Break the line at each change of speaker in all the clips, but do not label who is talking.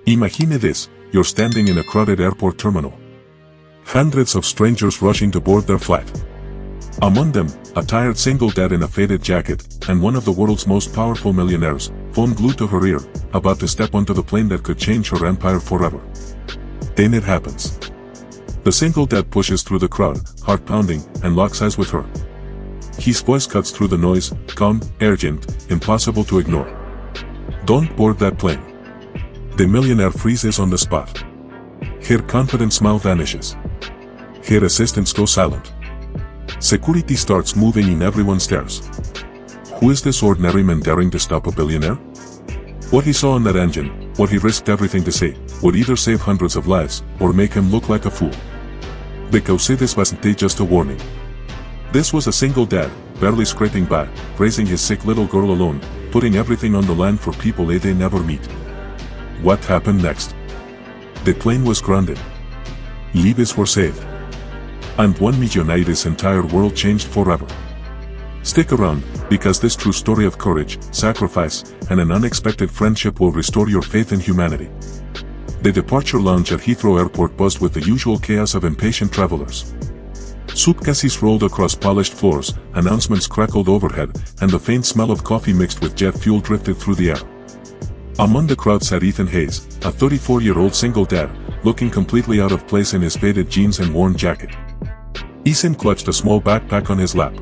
Imagine this, you're standing in a crowded airport terminal. Hundreds of strangers rushing to board their flight. Among them, a tired single dad in a faded jacket, and one of the world's most powerful millionaires, phone glued to her ear, about to step onto the plane that could change her empire forever. Then it happens. The single dad pushes through the crowd, heart pounding, and locks eyes with her. His voice cuts through the noise, calm, urgent, impossible to ignore. Don't board that plane. The millionaire freezes on the spot. Her confident smile vanishes. Her assistants go silent. Security starts moving and everyone stares. Who is this ordinary man daring to stop a billionaire? What he saw on that engine, what he risked everything to say, would either save hundreds of lives, or make him look like a fool. Because this wasn't just a warning. This was a single dad, barely scraping by, raising his sick little girl alone, putting everything on the line for people they never meet. What happened next? The plane was grounded. Lives were saved. And one Millionaire's entire world changed forever. Stick around, because this true story of courage, sacrifice, and an unexpected friendship will restore your faith in humanity. The departure lounge at Heathrow Airport buzzed with the usual chaos of impatient travelers. Suitcases rolled across polished floors, announcements crackled overhead, and the faint smell of coffee mixed with jet fuel drifted through the air. Among the crowd sat Ethan Hayes, a 34-year-old single dad, looking completely out of place in his faded jeans and worn jacket. Ethan clutched a small backpack on his lap.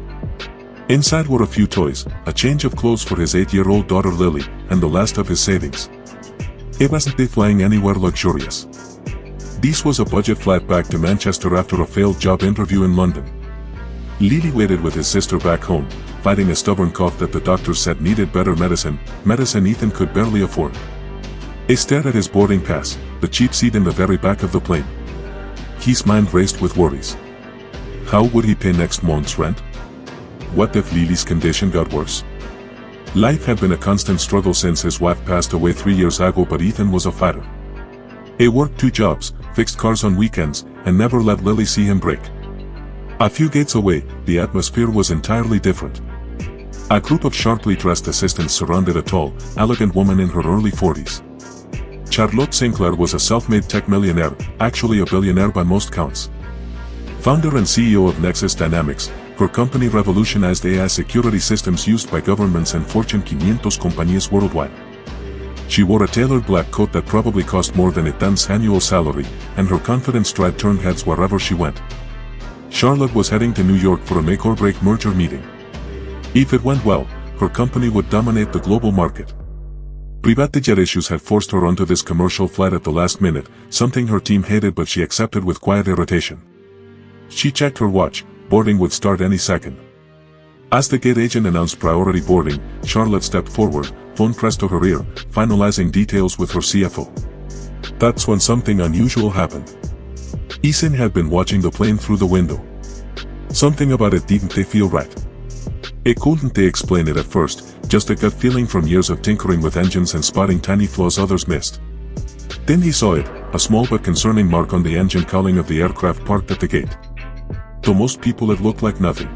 Inside were a few toys, a change of clothes for his 8-year-old daughter Lily, and the last of his savings. He wasn't flying anywhere luxurious. This was a budget flight back to Manchester after a failed job interview in London. Lily waited with his sister back home, fighting a stubborn cough that the doctors said needed better medicine Ethan could barely afford. He stared at his boarding pass, the cheap seat in the very back of the plane. His mind raced with worries. How would he pay next month's rent? What if Lily's condition got worse? Life had been a constant struggle since his wife passed away 3 years ago, but Ethan was a fighter. He worked 2 jobs, fixed cars on weekends, and never let Lily see him break. A few gates away, the atmosphere was entirely different. A group of sharply dressed assistants surrounded a tall, elegant woman in her early 40s. Charlotte Sinclair was a self-made tech millionaire, actually a billionaire by most counts. Founder and CEO of Nexus Dynamics, her company revolutionized AI security systems used by governments and Fortune 500 companies worldwide. She wore a tailored black coat that probably cost more than Ethan's annual salary, and her confident stride turned heads wherever she went. Charlotte was heading to New York for a make-or-break merger meeting. If it went well, her company would dominate the global market. Private jet issues had forced her onto this commercial flight at the last minute, something her team hated but she accepted with quiet irritation. She checked her watch, boarding would start any second. As the gate agent announced priority boarding, Charlotte stepped forward, phone pressed to her ear, finalizing details with her CFO. That's when something unusual happened. Ethan had been watching the plane through the window. Something about it didn't feel right. He couldn't explain it at first, just a gut feeling from years of tinkering with engines and spotting tiny flaws others missed. Then he saw it, a small but concerning mark on the engine cowling of the aircraft parked at the gate. To most people it looked like nothing.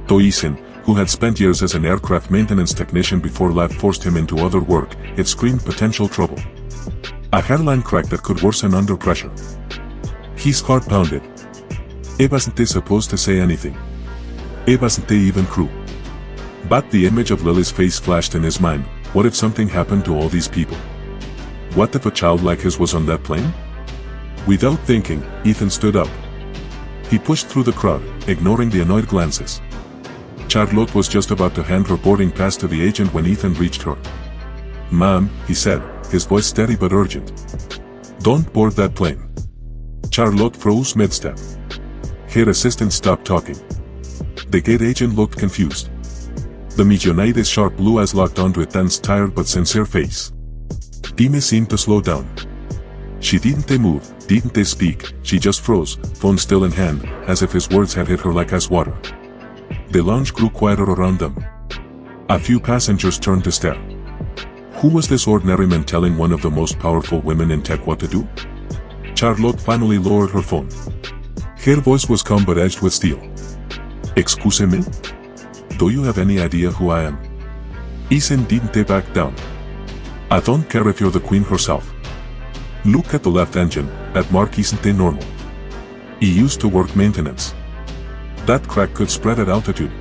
To Ethan, who had spent years as an aircraft maintenance technician before life forced him into other work, it screamed potential trouble. A hairline crack that could worsen under pressure. His heart pounded. He wasn't supposed to say anything. He wasn't even crew. But the image of Lily's face flashed in his mind. What if something happened to all these people? What if a child like his was on that plane? Without thinking, Ethan stood up. He pushed through the crowd, ignoring the annoyed glances. Charlotte was just about to hand her boarding pass to the agent when Ethan reached her. "Ma'am," he said, his voice steady but urgent. "Don't board that plane." Charlotte froze mid-step. Her assistant stopped talking. The gate agent looked confused. The Millionaire's sharp blue eyes locked onto Ethan's tired but sincere face. Dime seemed to slow down. She didn't move, didn't speak, she just froze, phone still in hand, as if his words had hit her like ice water. The lounge grew quieter around them. A few passengers turned to stare. Who was this ordinary man telling one of the most powerful women in tech what to do? Charlotte finally lowered her phone. Her voice was calm but edged with steel. "Excuse me? Do you have any idea who I am?" Ethan didn't back down. "I don't care if you're the queen herself. Look at the left engine, that mark isn't normal. He used to work maintenance. That crack could spread at altitude.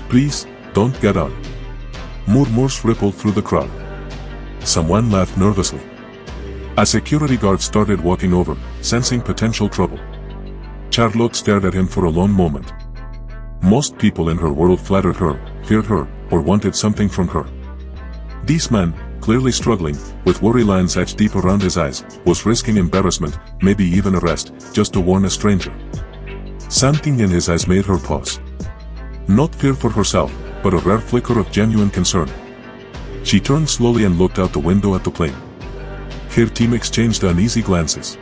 Please, don't get on. Murmurs rippled through the crowd. Someone laughed nervously. A security guard started walking over, sensing potential trouble. Charlotte stared at him for a long moment. Most people in her world flattered her, feared her, or wanted something from her. This man, clearly struggling, with worry lines etched deep around his eyes, was risking embarrassment, maybe even arrest, just to warn a stranger. Something in his eyes made her pause. Not fear for herself, but a rare flicker of genuine concern. She turned slowly and looked out the window at the plane. Her team exchanged uneasy glances.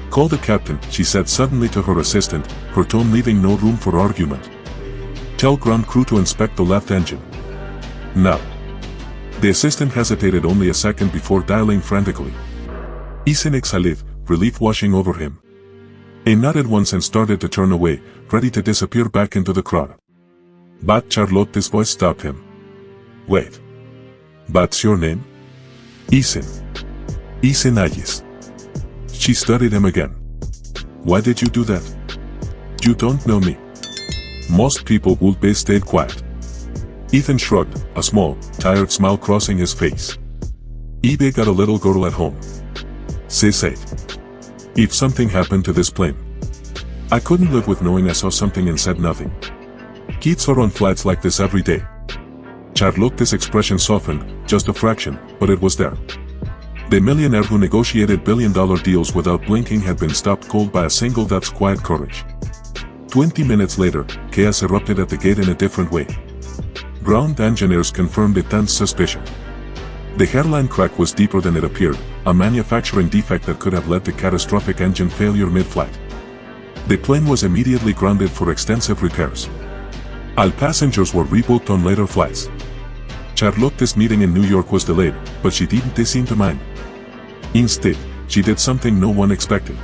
"Call the captain," she said suddenly to her assistant, her tone leaving no room for argument. "Tell ground crew to inspect the left engine. Now." The assistant hesitated only a second before dialing frantically. Ethan exhaled, relief washing over him. He nodded once and started to turn away, ready to disappear back into the crowd. But Charlotte's voice stopped him. "Wait. What's your name?" "Ethan. Ethan Ayes." She studied him again. "Why did you do that?" "You don't know me." Most people would be stayed quiet. Ethan shrugged, a small, tired smile crossing his face. "eBay got a little girl at home. She said, if something happened to this plane, I couldn't live with knowing I saw something and said nothing. Kids are on flights like this every day." Charlotte's expression softened, just a fraction, but it was there. The millionaire who negotiated billion-dollar deals without blinking had been stopped cold by a single that's quiet courage. 20 minutes later, chaos erupted at the gate in a different way. Ground engineers confirmed Ethan's suspicion. The hairline crack was deeper than it appeared, a manufacturing defect that could have led to catastrophic engine failure mid-flight. The plane was immediately grounded for extensive repairs. All passengers were rebooked on later flights. Charlotte's meeting in New York was delayed, but she didn't seem to mind. Instead, she did something no one expected.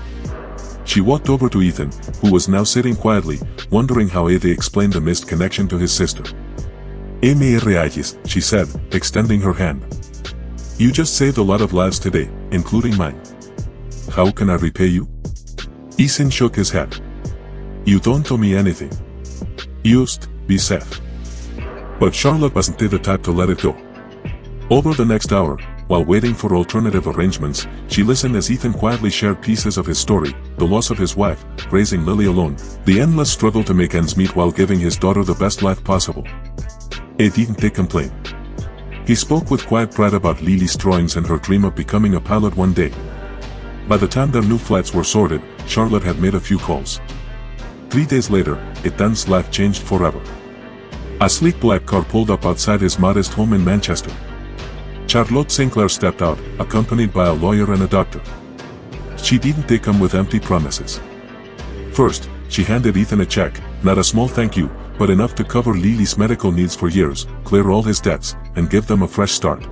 She walked over to Ethan, who was now sitting quietly, wondering how they explained the missed connection to his sister. "Mr. Ayes," she said, extending her hand. "You just saved a lot of lives today, including mine. How can I repay you?" Ethan shook his head. "You don't owe me anything. Just be safe." But Charlotte wasn't the type to let it go. Over the next hour, while waiting for alternative arrangements, she listened as Ethan quietly shared pieces of his story, the loss of his wife, raising Lily alone, the endless struggle to make ends meet while giving his daughter the best life possible. He didn't complain. He spoke with quiet pride about Lily's drawings and her dream of becoming a pilot one day. By the time their new flights were sorted, Charlotte had made a few calls. 3 days later, Ethan's life changed forever. A sleek black car pulled up outside his modest home in Manchester. Charlotte Sinclair stepped out, accompanied by a lawyer and a doctor. She didn't come with empty promises. First, she handed Ethan a check, not a small thank you, but enough to cover Lily's medical needs for years, clear all his debts, and give them a fresh start.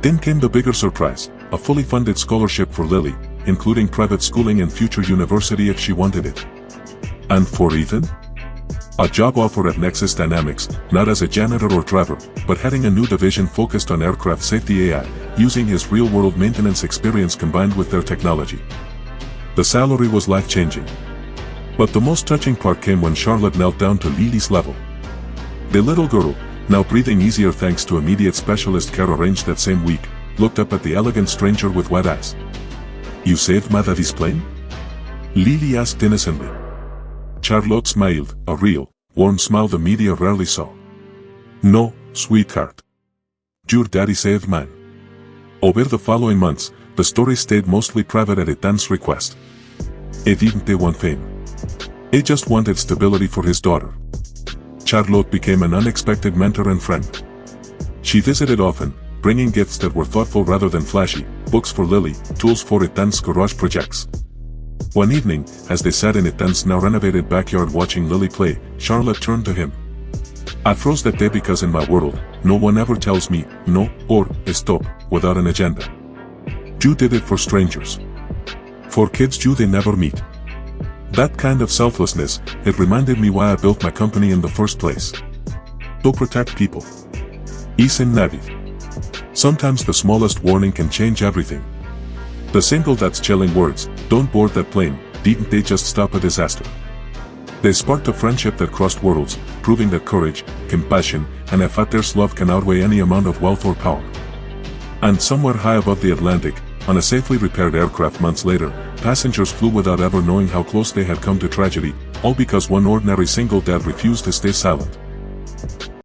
Then came the bigger surprise, a fully funded scholarship for Lily, including private schooling and future university if she wanted it. And for Ethan? A job offer at Nexus Dynamics, not as a janitor or driver, but heading a new division focused on aircraft safety AI, using his real-world maintenance experience combined with their technology. The salary was life-changing. But the most touching part came when Charlotte knelt down to Lily's level. The little girl, now breathing easier thanks to immediate specialist care arranged that same week, looked up at the elegant stranger with wide eyes. "You saved my daddy's plane?" Lily asked innocently. Charlotte smiled, a real, warm smile the media rarely saw. "No, sweetheart. Your daddy saved mine." Over the following months, the story stayed mostly private at Ethan's request. He didn't want fame. He just wanted stability for his daughter. Charlotte became an unexpected mentor and friend. She visited often, bringing gifts that were thoughtful rather than flashy, books for Lily, tools for Ethan's garage projects. One evening, as they sat in Ethan's now renovated backyard watching Lily play, Charlotte turned to him. "I froze that day because in my world, no one ever tells me no or stop without an agenda. You did it for strangers. For kids you they never meet. That kind of selflessness, it reminded me why I built my company in the first place. To protect people." Ethan nodded. Sometimes the smallest warning can change everything. The single dad's chilling words, "Don't board that plane," didn't they just stop a disaster? They sparked a friendship that crossed worlds, proving that courage, compassion, and a father's love can outweigh any amount of wealth or power. And somewhere high above the Atlantic, on a safely repaired aircraft months later, passengers flew without ever knowing how close they had come to tragedy, all because one ordinary single dad refused to stay silent.